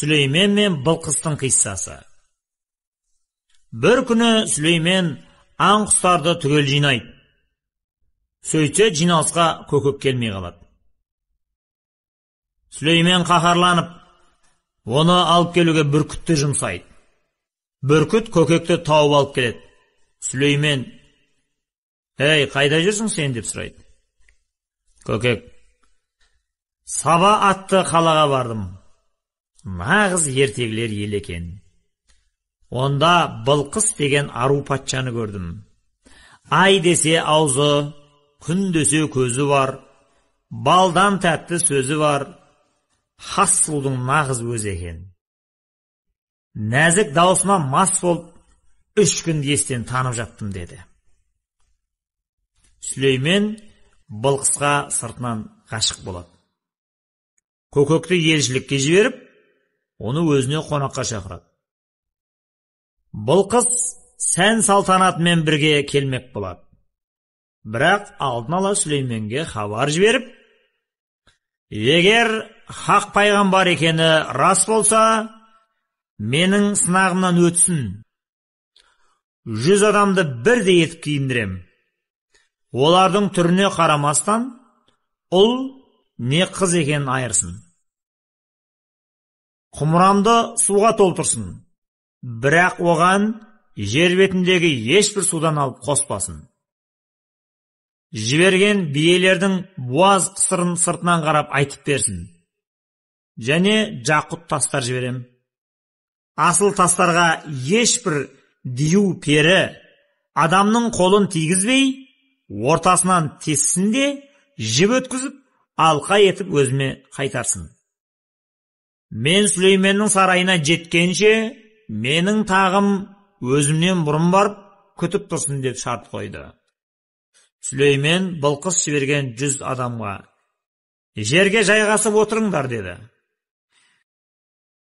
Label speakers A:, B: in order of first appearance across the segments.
A: Сүлеймен мен Былқыстың қиссасы. Бір күні Сүлеймен аң құстарды түгел жинайды. Сөйтсе жиналысқа көкек келмей қалады. Сүлеймен қаһарланып, оны алып келуге бүркітті жұмсайды. Бүркіт көкекті тауып алып келеді. Сүлеймен: «Ей, қайда жүрсің сен?» деп сұрайды. Көкек: «Саба атты қалаға бардым. Нағыз ертегілер ел екен. Онда Былқыс деген ару патшаны көрдім. Ай десе аузы, күн десе көзі бар, балдан тәтті сөзі бар, хас сұлудың нағыз өзі екен. Нәзік даусына мас болып, 3 күн естен танып жаттым» деді. Сүлеймен Былқысқа сыртынан ғашық болады. Көкекті елшілікке жіберіп, оны өзіне қонаққа шақырады. Былқыс сән салтанатымен бірге келмек болады. Бірақ алдын ала Сүлейменге хабар жіберіп, егер хақ пайғамбар екені рас болса, менің сынағымнан өтсін. 100 адамды бірдей етіп киіндірем. Олардың түріне қарамастан, ұл не қыз екенін айырсын. Құмырамды суға толтырсын, бірақ оған жер бетіндегі ешбір судан алып қоспасын. Жіберген биелердің буаз қысырын сыртынан қарап айтып берсін. Және жақұт тастар жіберем. Асыл тастарға ешбір дию пері адамның қолын тигізбей, ортасынан тессін де жіп өткізіп, алқа етіп өзіме қайтарсын. Мен Сүлейменнің сарайына жеткенше, менің тағым өзімнен бұрын барып күтіп тұрсын деп шарт қойды. Сүлеймен Былқыс жіберген 100 адамға: жерге жайғасып отырыңдар деді.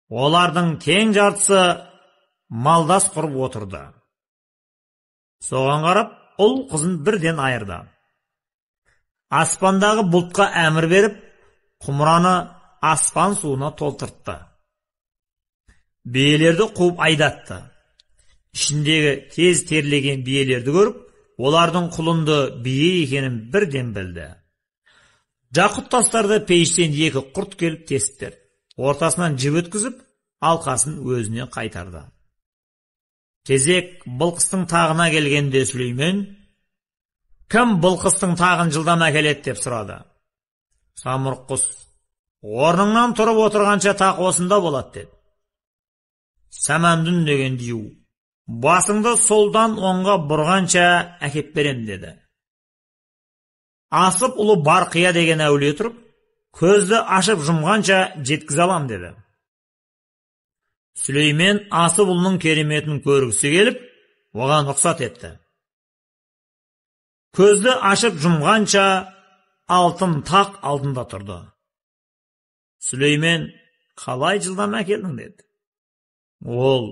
A: Олардың тең жартысы малдас құрып отырды. Соған қарап, ұл қызын бірден айырды. Аспандағы бұлтқа әмір беріп, құмыраны аспан суына толтыртты. Биелерді қуып айдатты. Ішіндегі тез терлеген биелерді көріп, олардың құлынды бие екенін бірден білді. Жақұт тастарды пейіштен 2 құрт келіп тесіп берді. Ортасынан жіп өткізіп, алқасын өзіне қайтарды. Кезек Былқыстың тағына келгенде Сүлеймен: «Кім Былқыстың тағын жылдам әкеледі?» деп сұрады. Самұрық құс: «Орныңнан тұрып отырғанша тақ осында болады» деді. Самандүн деген дию: «Басыңды солдан оңға бұрғанша әкеп берем» деді. Асып ұлы Барқия деген әулие тұрып, көзді ашып жұмғанша жеткізе алам деді. Сүлеймен асып ұлының кереметін көргісі келіп, оған рұқсат етті. Көзді ашып жұмғанша алтын тақ алдында тұрды. Сүлеймен: «Қалай жылдам әкелдің?» деді. Ол: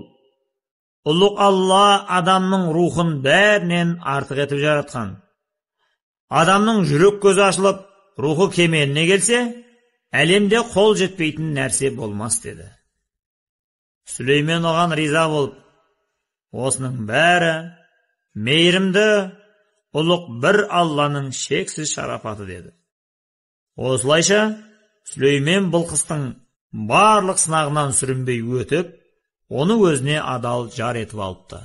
A: «Ұлық Алла адамның рухын бәрінен артық етіп жаратқан. Адамның жүрек көзі ашылып, рухы кемеліне келсе, әлемде қол жетпейтін нәрсе болмас» деді. Сүлеймен оған риза болып: «Осының бәрі мейірімді, ұлық бір Алланың шексіз шарапаты» деді. Осылайша Сүлеймен Былқыстың барлық сынағынан сүрінбей өтіп, оны өзіне адал жар етіп алыпты.